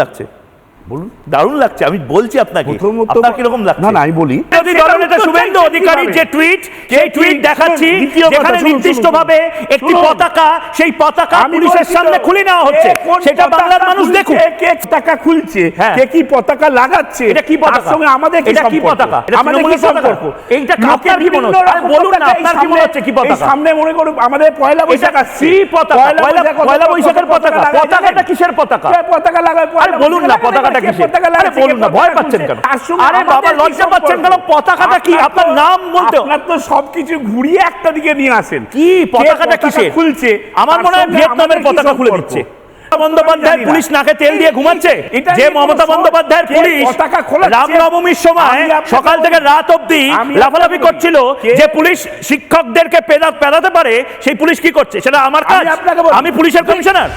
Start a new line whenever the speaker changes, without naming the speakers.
লাগছে, বলুন। দারুণ লাগছে, আমি বলছি আপনাকে। আপনার কি রকম লাগছে?
না না, আমি বলি,
যদি দলনেতা শুভেন্দু অধিকারীর যে টুইট, সেই টুইট দেখাচ্ছি যেখানে নির্দিষ্টভাবে একটি পতাকা, সেই পতাকা পুলিশের সামনে খুলে নেওয়া হচ্ছে, সেটা বাংলার মানুষ দেখুক।
কে পতাকা খুলছে, কে কি পতাকা লাগাচ্ছে,
এটা কি পতাকা?
সঙ্গে আমাদের
এটা কি পতাকা?
আমাদের কি সম্পর্ক?
এইটা আপনার কি মনে হচ্ছে? আরে বলুন না, আপনার কি মনে হচ্ছে কি পতাকা?
সামনে মনে করুন আমাদের পয়লা বৈশাখ আসছে,
কি পতাকা? পয়লা বৈশাখের পতাকা? পতাকাটা কিসের পতাকা?
পতাকা লাগায়,
আরে বলুন না, পতাকাটা কিসের? আরে বলুন না, ভয় পাচ্ছেন কেন? আরে বাবা, লজ্জা পাচ্ছেন কেন? পতাকাটা কি? আপনার নাম বলতে
আপনার তো সবকিছু ঘুরিয়ে একটা দিকে নিয়ে আসেন।
কি পতাকাটা কিসের
খুলছে?
আমার মনে হয় ভিয়েতনামের পতাকা খুলে দিচ্ছে। বন্দ্যোপাধ্যায় পুলিশ নাকে তেল দিয়ে ঘুমাচ্ছে, যে মমতা বন্দ্যোপাধ্যায়ের পুলিশ রামনবমীর সময় সকাল থেকে রাত অবধি লাফালাফি করছিল, যে পুলিশ শিক্ষকদেরকে পেদাতে পারে, সেই পুলিশ কি করছে? সেটা আমার কাজ? আমি পুলিশের কমিশনার?